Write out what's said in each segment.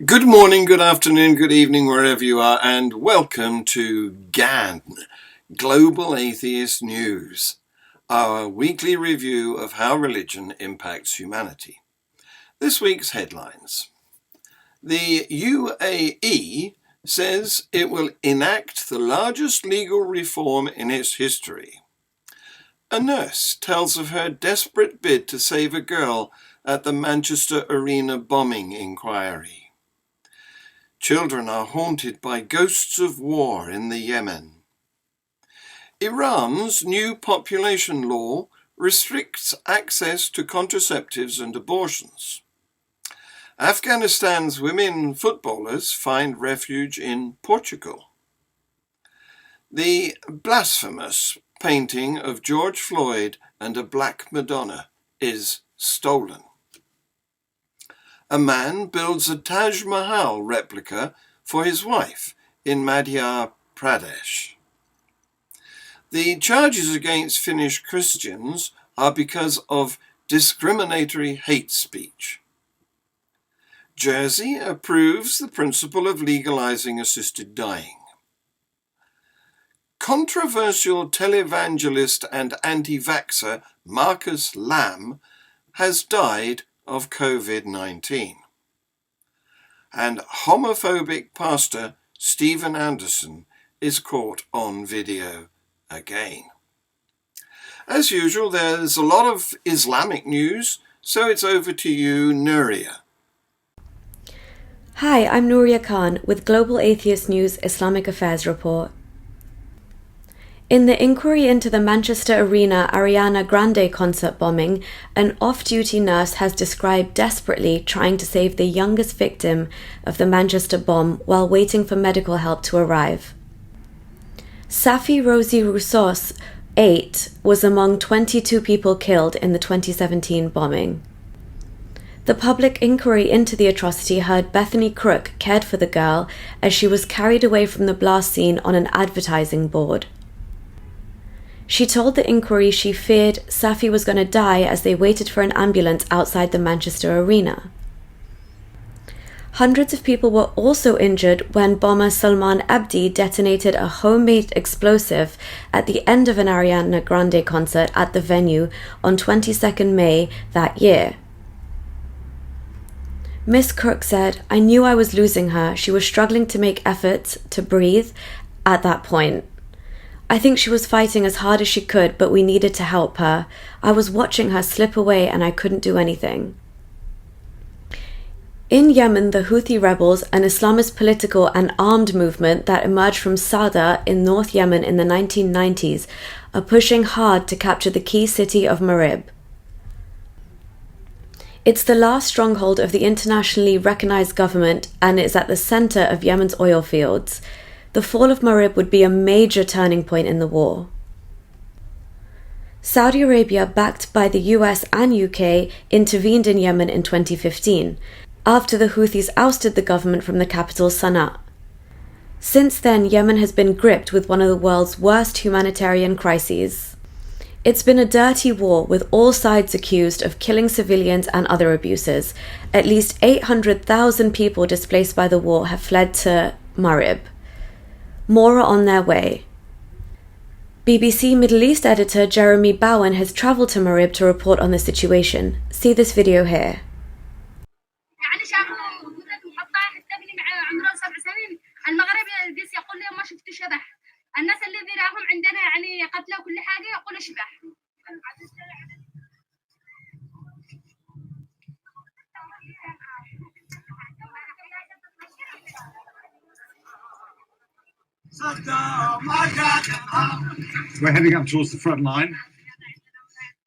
Good morning, good afternoon, good evening, wherever you are, and welcome to GAN, Global Atheist News, our weekly review of how religion impacts humanity. This week's headlines. The UAE says it will enact the largest legal reform in its history. A nurse tells of her desperate bid to save a girl at the Manchester Arena bombing inquiry. Children are haunted by ghosts of war in the Yemen. Iran's new population law restricts access to contraceptives and abortions. Afghanistan's women footballers find refuge in Portugal. The Blasphemous painting of George Floyd and a black Madonna is stolen. A man builds a Taj Mahal replica for his wife in Madhya Pradesh. The charges against Finnish Christians are because of discriminatory hate speech. Jersey approves the principle of legalizing assisted dying. Controversial televangelist and antivaxxer Marcus Lamb has died of COVID-19. And homophobic Pastor Steven Anderson is caught on video again. As usual, there's a lot of Islamic news, so it's over to you, Nuria. Hi, I'm Nuria Khan with Global Atheist News Islamic Affairs Report. In the inquiry into the Manchester Arena Ariana Grande concert bombing, an off-duty nurse has described desperately trying to save the youngest victim of the Manchester bomb while waiting for medical help to arrive. Safi Rosie Roussos, 8, was among 22 people killed in the 2017 bombing. The public inquiry into the atrocity heard Bethany Crook cared for the girl as she was carried away from the blast scene on an advertising board. She told the inquiry she feared Safi was going to die as they waited for an ambulance outside the Manchester Arena. Hundreds of people were also injured when bomber Salman Abdi detonated a homemade explosive at the end of an Ariana Grande concert at the venue on 22nd May that year. Miss Crook said, "I knew I was losing her. She was struggling to make efforts to breathe at that point. I think she was fighting as hard as she could, but we needed to help her. I was watching her slip away and I couldn't do anything." In Yemen, the Houthi rebels, an Islamist political and armed movement that emerged from Sada in North Yemen in the 1990s, are pushing hard to capture the key city of Marib. It's the last stronghold of the internationally recognized government and is at the center of Yemen's oil fields. The fall of Marib would be a major turning point in the war. Saudi Arabia, backed by the US and UK, intervened in Yemen in 2015, after the Houthis ousted the government from the capital Sana'a. Since then, Yemen has been gripped with one of the world's worst humanitarian crises. It's been a dirty war with all sides accused of killing civilians and other abuses. At least 800,000 people displaced by the war have fled to Marib. More are on their way. BBC Middle East editor Jeremy Bowen has travelled to Marib to report on the situation. See this video here. We're heading up towards the front line.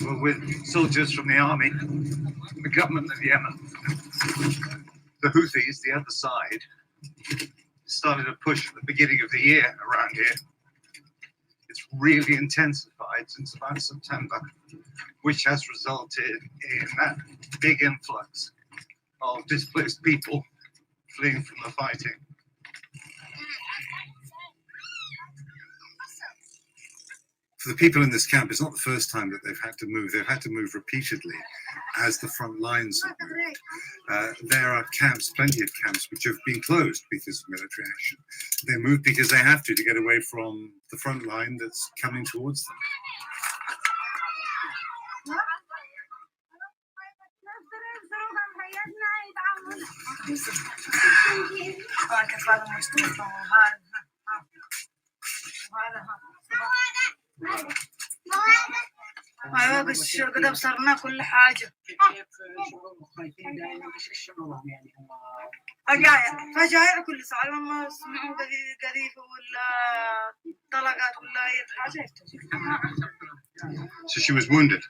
We're with soldiers from the army, the government of Yemen. The Houthis, the other side, started a push at the beginning of the year around here. It's really intensified since about September, which has resulted in that big influx of displaced people fleeing from the fighting. For the people in this camp, it's not the first time that they've had to move. They've had to move repeatedly as the front lines have moved. There are camps, plenty of camps, which have been closed because of military action. They move because they have to get away from the front line that's coming towards them. ايوه بس كده بصرنا كل حاجه فجايع كل ساعه لما يسمعوا قذيفه ولا طلقات ولا اي حاجه. So she was wounded.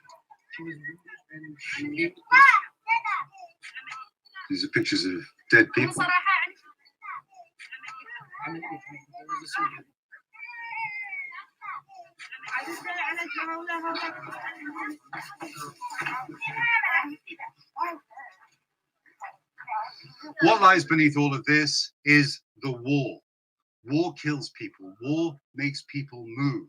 These are pictures of dead people. What lies beneath all of this is the war. War kills people. War makes people move.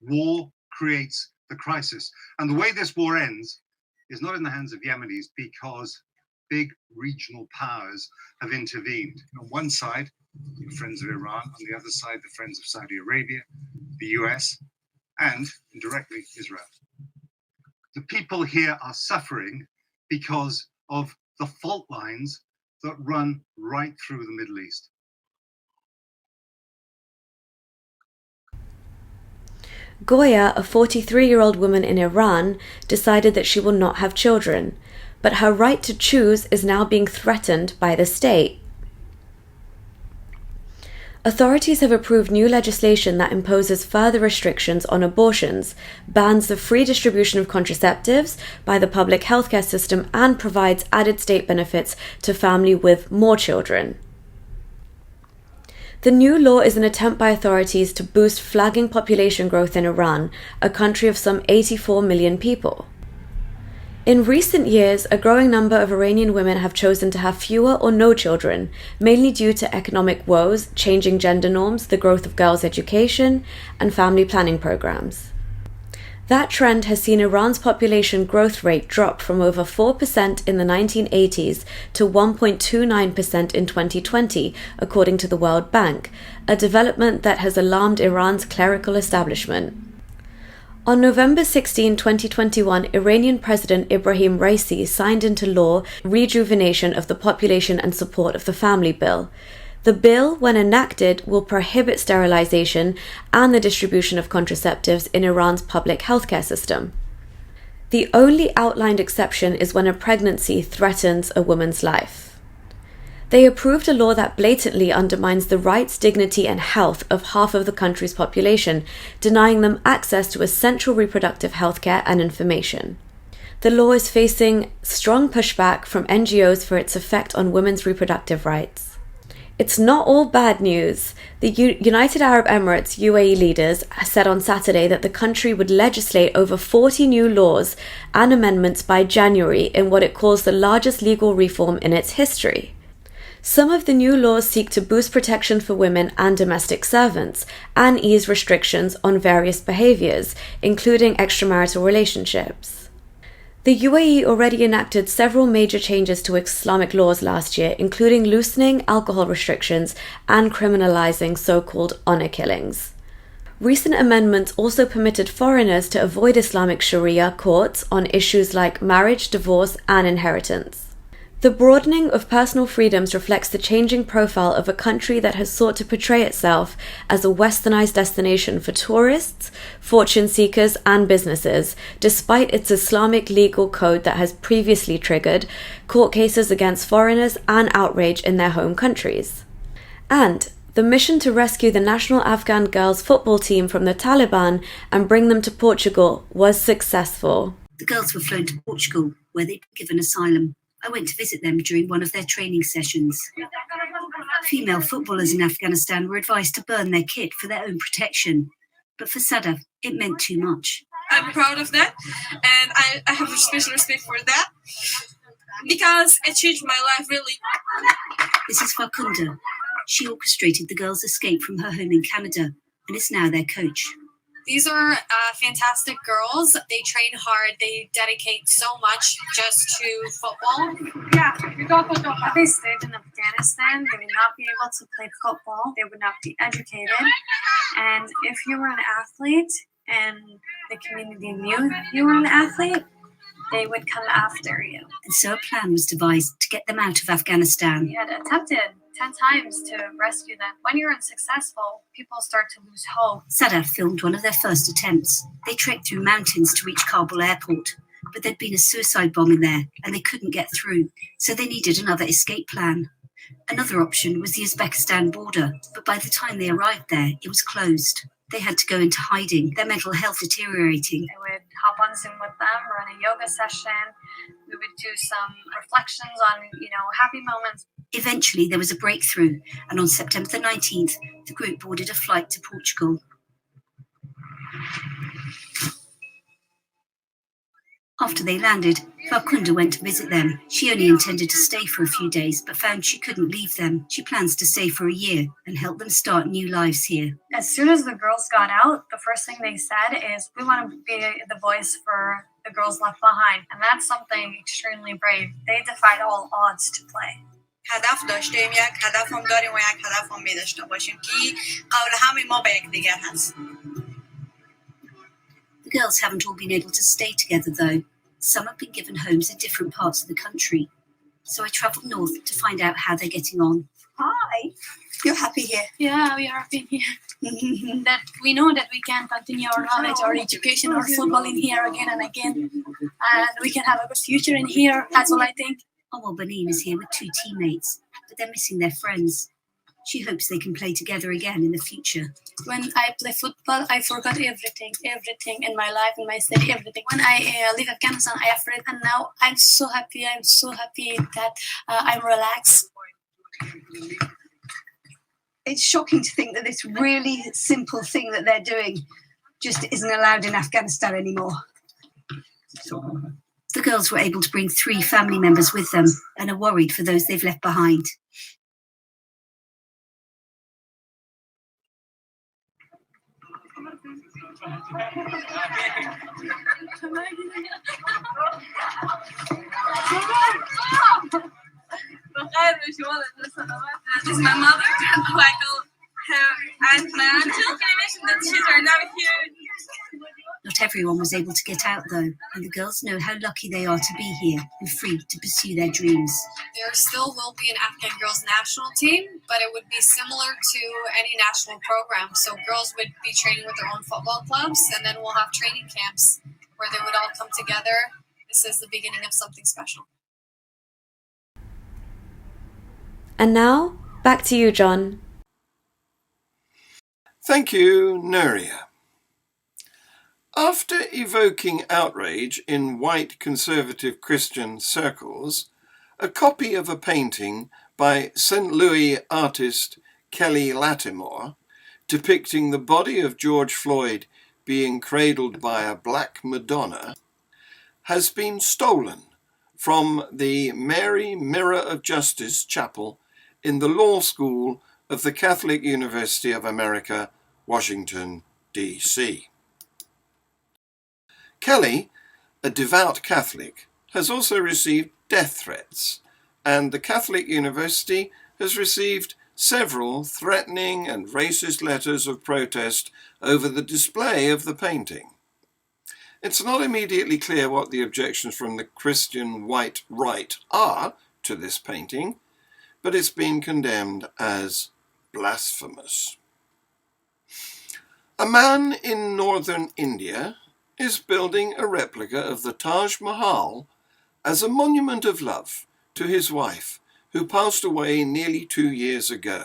War creates the crisis. And the way this war ends is not in the hands of Yemenis because big regional powers have intervened. On one side, the friends of Iran, on the other side, the friends of Saudi Arabia, the US, and indirectly Israel. The people here are suffering because of the fault lines that run right through the Middle East. Goya, a 43-year-old woman in Iran, decided that she will not have children, but her right to choose is now being threatened by the state. Authorities have approved new legislation that imposes further restrictions on abortions, bans the free distribution of contraceptives by the public healthcare system, and provides added state benefits to families with more children. The new law is an attempt by authorities to boost flagging population growth in Iran, a country of some 84 million people. In recent years, a growing number of Iranian women have chosen to have fewer or no children, mainly due to economic woes, changing gender norms, the growth of girls' education, and family planning programs. That trend has seen Iran's population growth rate drop from over 4% in the 1980s to 1.29% in 2020, according to the World Bank, a development that has alarmed Iran's clerical establishment. On November 16, 2021, Iranian President Ibrahim Raisi signed into law Rejuvenation of the Population and Support of the Family Bill. The bill, when enacted, will prohibit sterilization and the distribution of contraceptives in Iran's public healthcare system. The only outlined exception is when a pregnancy threatens a woman's life. They approved a law that blatantly undermines the rights, dignity, and health of half of the country's population, denying them access to essential reproductive healthcare and information. The law is facing strong pushback from NGOs for its effect on women's reproductive rights. It's not all bad news. The United Arab Emirates UAE leaders said on Saturday that the country would legislate over 40 new laws and amendments by January in what it calls the largest legal reform in its history. Some of the new laws seek to boost protection for women and domestic servants and ease restrictions on various behaviors, including extramarital relationships. The UAE already enacted several major changes to Islamic laws last year, including loosening alcohol restrictions and criminalizing so-called honor killings. Recent amendments also permitted foreigners to avoid Islamic Sharia courts on issues like marriage, divorce, and inheritance. The broadening of personal freedoms reflects the changing profile of a country that has sought to portray itself as a westernized destination for tourists, fortune seekers, and businesses, despite its Islamic legal code that has previously triggered court cases against foreigners and outrage in their home countries. And the mission to rescue the national Afghan girls football team from the Taliban and bring them to Portugal was successful. The girls were flown to Portugal, where they'd been given asylum. I went to visit them during one of their training sessions. Female footballers in Afghanistan were advised to burn their kit for their own protection. But for Sadaf, it meant too much. I'm proud of that, and I have a special respect for that, because it changed my life, really. This is Farkunda. She orchestrated the girls' escape from her home in Canada, and is now their coach. These are fantastic girls. They train hard. They dedicate so much just to football. Yeah, if they stayed in Afghanistan, they would not be able to play football. They would not be educated. And if you were an athlete and the community knew you were an athlete, they would come after you. And so a plan was devised to get them out of Afghanistan. We had attempted 10 times to rescue them. When you're unsuccessful, people start to lose hope. Sadaf filmed one of their first attempts. They trekked through mountains to reach Kabul airport, but there'd been a suicide bombing there and they couldn't get through, so they needed another escape plan. Another option was the Uzbekistan border, but by the time they arrived there, it was closed. They had to go into hiding, their mental health deteriorating. I would hop on Zoom with them, run a yoga session. We would do some reflections on, happy moments. Eventually, there was a breakthrough, and on September the 19th, the group boarded a flight to Portugal. After they landed, Farkunda went to visit them. She only intended to stay for a few days, but found she couldn't leave them. She plans to stay for a year and help them start new lives here. As soon as the girls got out, the first thing they said is, we want to be the voice for the girls left behind. And that's something extremely brave. They defied all odds to play. هدف داشتیم، یک هدفم داریم و یک هدفم می داشته باشیم که قبل همه ما به یکدیگر هست. The girls haven't all been able to stay together though. Some have been given homes in different parts of the country. So I travelled north to find out how they're getting on. Hi, you're happy here? Yeah, we are happy here. That we know that we can continue our knowledge, our education, our footballing here again and again. And we can have a good future in here. That's all I think. Omar Banim is here with two teammates, but they're missing their friends. She hopes they can play together again in the future. When I play football, I forgot everything in my life, in my study, everything. When I leave Afghanistan, I afraid, and now I'm so happy that I'm relaxed. It's shocking to think that this really simple thing that they're doing just isn't allowed in Afghanistan anymore. The girls were able to bring 3 family members with them and are worried for those they've left behind. This is my mother, Michael, and my aunt. Can I mention that she's right now here? Not everyone was able to get out though, and the girls know how lucky they are to be here and free to pursue their dreams. There still will be an Afghan girls national team, but it would be similar to any national program. So girls would be training with their own football clubs, and then we'll have training camps where they would all come together. This is the beginning of something special. And now, back to you, John. Thank you, Nuria. After evoking outrage in white conservative Christian circles, a copy of a painting by St. Louis artist Kelly Latimore depicting the body of George Floyd being cradled by a black Madonna has been stolen from the Mary Mirror of Justice Chapel in the Law School of the Catholic University of America, Washington, D.C. Kelly, a devout Catholic, has also received death threats, and the Catholic University has received several threatening and racist letters of protest over the display of the painting. It's not immediately clear what the objections from the Christian white right are to this painting, but it's been condemned as blasphemous. A man in northern India is building a replica of the Taj Mahal as a monument of love to his wife, who passed away nearly 2 years ago.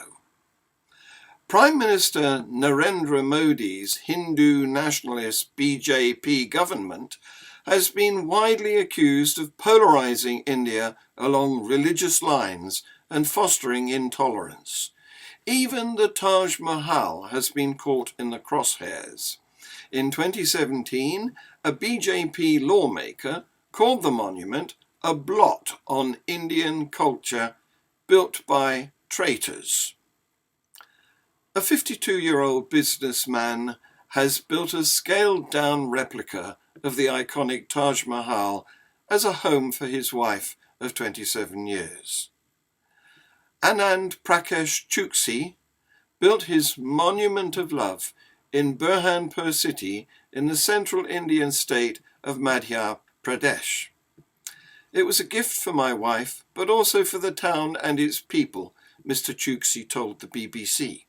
Prime Minister Narendra Modi's Hindu nationalist BJP government has been widely accused of polarizing India along religious lines and fostering intolerance. Even the Taj Mahal has been caught in the crosshairs. In 2017, a BJP lawmaker called the monument a blot on Indian culture built by traitors. A 52-year-old businessman has built a scaled-down replica of the iconic Taj Mahal as a home for his wife of 27 years. Anand Prakash Chouksi built his Monument of Love in Burhanpur city in the central Indian state of Madhya Pradesh. It was a gift for my wife, but also for the town and its people, Mr. Chouksi told the BBC.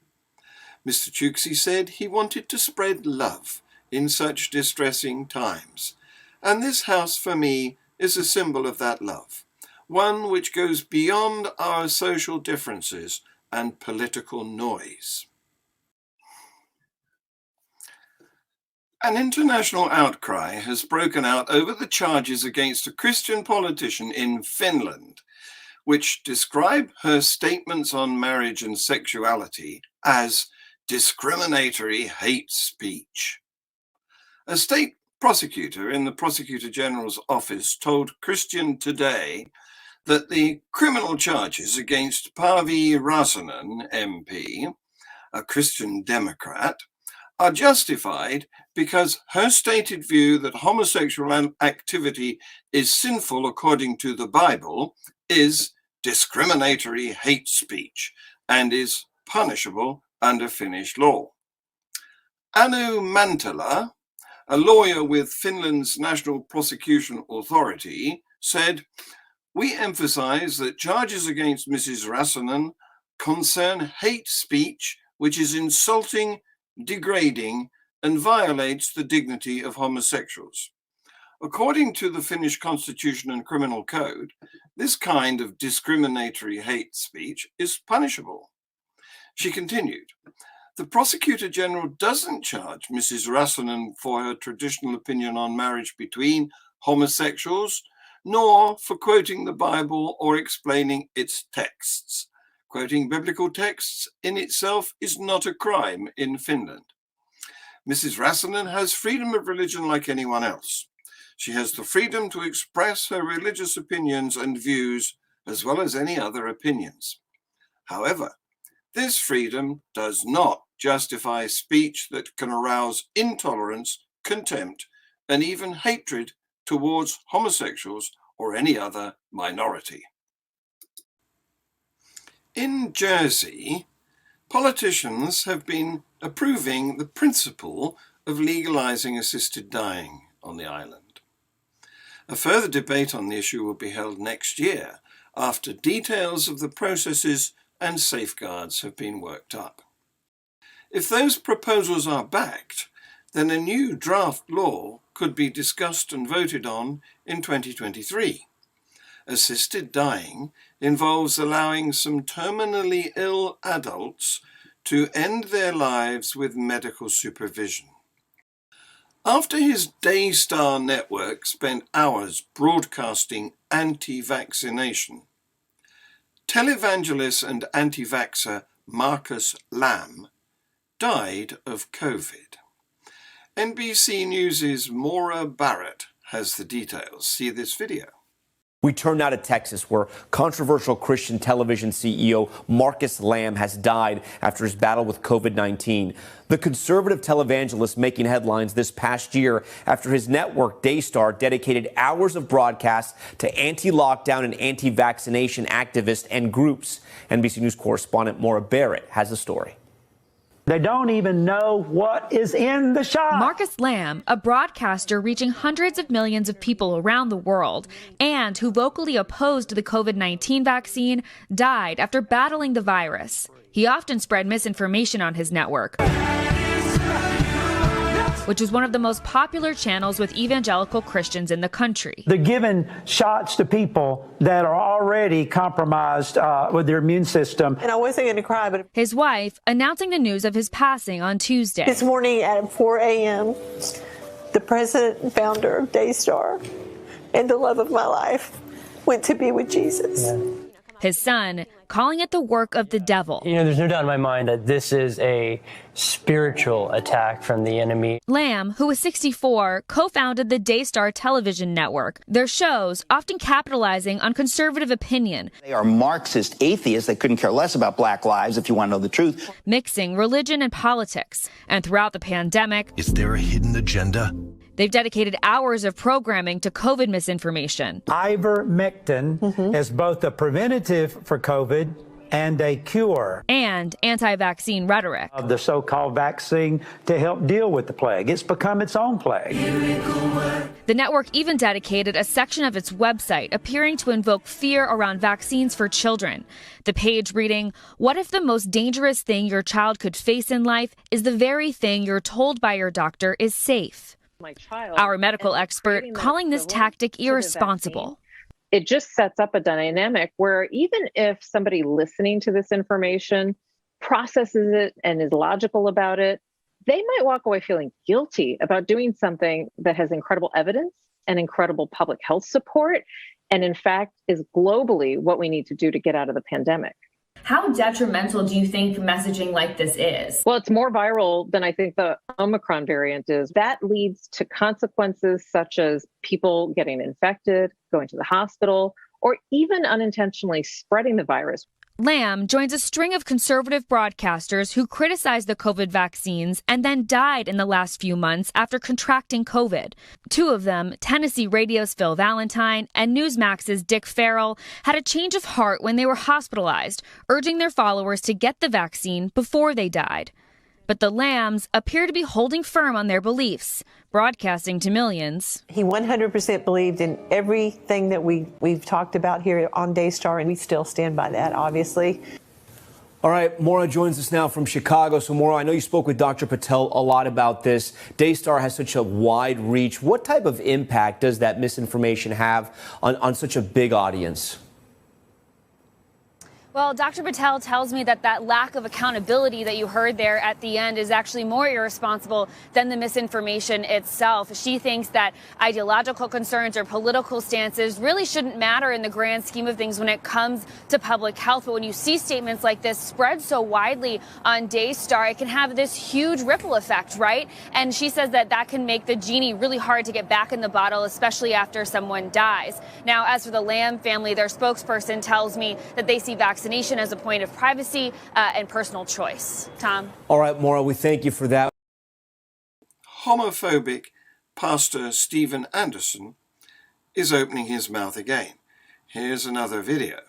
Mr. Chouksi said he wanted to spread love in such distressing times, and this house for me is a symbol of that love, one which goes beyond our social differences and political noise. An international outcry has broken out over the charges against a Christian politician in Finland, which describe her statements on marriage and sexuality as discriminatory hate speech. A state prosecutor in the Prosecutor General's office told Christian Today that the criminal charges against Päivi Räsänen MP, a Christian Democrat, are justified because her stated view that homosexual activity is sinful according to the Bible is discriminatory hate speech and is punishable under Finnish law. Anu Mantala, a lawyer with Finland's National Prosecution Authority, said, "We emphasize that charges against Mrs. Räsänen concern hate speech which is insulting, degrading, and violates the dignity of homosexuals. According to the Finnish Constitution and Criminal Code, this kind of discriminatory hate speech is punishable." She continued, "The Prosecutor General doesn't charge Mrs. Räsänen for her traditional opinion on marriage between homosexuals, nor for quoting the Bible or explaining its texts. Quoting biblical texts in itself is not a crime in Finland. Mrs. Räsänen has freedom of religion like anyone else. She has the freedom to express her religious opinions and views as well as any other opinions. However, this freedom does not justify speech that can arouse intolerance, contempt, and even hatred towards homosexuals or any other minority." In Jersey, politicians have been approving the principle of legalizing assisted dying on the island. A further debate on the issue will be held next year after details of the processes and safeguards have been worked up. If those proposals are backed, then a new draft law could be discussed and voted on in 2023. Assisted dying involves allowing some terminally ill adults to end their lives with medical supervision. After his Daystar network spent hours broadcasting anti-vaccination, televangelist and antivaxxer Marcus Lamb died of COVID. NBC News' Maura Barrett has the details. See this video. We turn now to Texas, where controversial Christian television CEO Marcus Lamb has died after his battle with COVID-19. The conservative televangelist making headlines this past year after his network Daystar dedicated hours of broadcast to anti-lockdown and anti-vaccination activists and groups. NBC News correspondent Maura Barrett has the story. They don't even know what is in the shot. Marcus Lamb, a broadcaster reaching hundreds of millions of people around the world and who vocally opposed the COVID-19 vaccine, died after battling the virus. He often spread misinformation on his network, which was one of the most popular channels with evangelical Christians in the country. They're giving shots to people that are already compromised with their immune system. And I wasn't going to cry, but his wife announcing the news of his passing on Tuesday. This morning at 4 a.m., the president and founder of Daystar and the love of my life went to be with Jesus. Yeah. His son calling it the work of the devil. There's no doubt in my mind that this is a spiritual attack from the enemy. Lamb, who was 64, co-founded the Daystar television network. Their shows often capitalizing on conservative opinion. They are Marxist atheists that couldn't care less about black lives, if you want to know the truth. Mixing religion and politics. And throughout the pandemic, is there a hidden agenda? They've dedicated hours of programming to COVID misinformation. Ivermectin is both a preventative for COVID and a cure. And anti-vaccine rhetoric. Of the so-called vaccine to help deal with the plague. It's become its own plague. The network even dedicated a section of its website appearing to invoke fear around vaccines for children. The page reading, "What if the most dangerous thing your child could face in life is the very thing you're told by your doctor is safe?" Our medical expert calling this tactic irresponsible. It just sets up a dynamic where even if somebody listening to this information processes it and is logical about it, they might walk away feeling guilty about doing something that has incredible evidence and incredible public health support, and in fact is globally what we need to do to get out of the pandemic. How detrimental do you think messaging like this is? Well, it's more viral than I think the Omicron variant is. That leads to consequences such as people getting infected, going to the hospital, or even unintentionally spreading the virus. Lamb joins a string of conservative broadcasters who criticized the COVID vaccines and then died in the last few months after contracting COVID. Two of them, Tennessee Radio's Phil Valentine and Newsmax's Dick Farrell, had a change of heart when they were hospitalized, urging their followers to get the vaccine before they died. But the Lambs appear to be holding firm on their beliefs, broadcasting to millions. He 100% believed in everything that we've talked about here on Daystar, and we still stand by that, obviously. All right, Maura joins us now from Chicago. So, Maura, I know you spoke with Dr. Patel a lot about this. Daystar has such a wide reach. What type of impact does that misinformation have on such a big audience? Well, Dr. Patel tells me that lack of accountability that you heard there at the end is actually more irresponsible than the misinformation itself. She thinks that ideological concerns or political stances really shouldn't matter in the grand scheme of things when it comes to public health. But when you see statements like this spread so widely on Daystar, it can have this huge ripple effect, right? And she says that can make the genie really hard to get back in the bottle, especially after someone dies. Now, as for the Lamb family, their spokesperson tells me that they see vaccination as a point of privacy and personal choice. Tom? All right, Maura, we thank you for that. Homophobic Pastor Steven Anderson is opening his mouth again. Here's another video.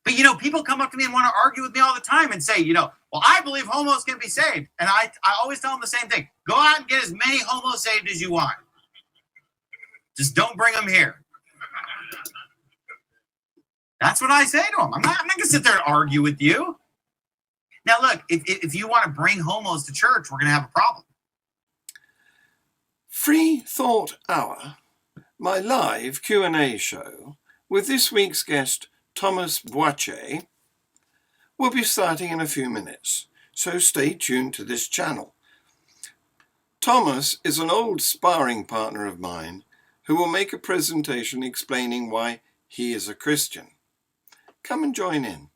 But, people come up to me and want to argue with me all the time and say, well, I believe homos can be saved. And I always tell them the same thing. Go out and get as many homos saved as you want. Just don't bring them here. That's what I say to them. I'm not going to sit there and argue with you. Now, look, if you want to bring homos to church, we're going to have a problem. Free Thought Hour, my live Q&A show with this week's guest, Thomas Boache, will be starting in a few minutes, so stay tuned to this channel. Thomas is an old sparring partner of mine who will make a presentation explaining why he is a Christian. Come and join in.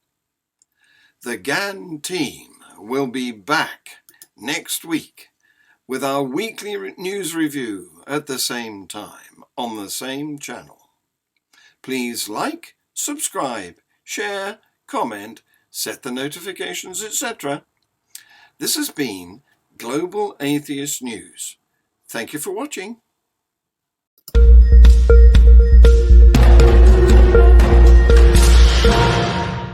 The GAN team will be back next week with our weekly news review at the same time on the same channel. Please like, subscribe, share, comment, set the notifications, etc. This has been Global Atheist News. Thank you for watching.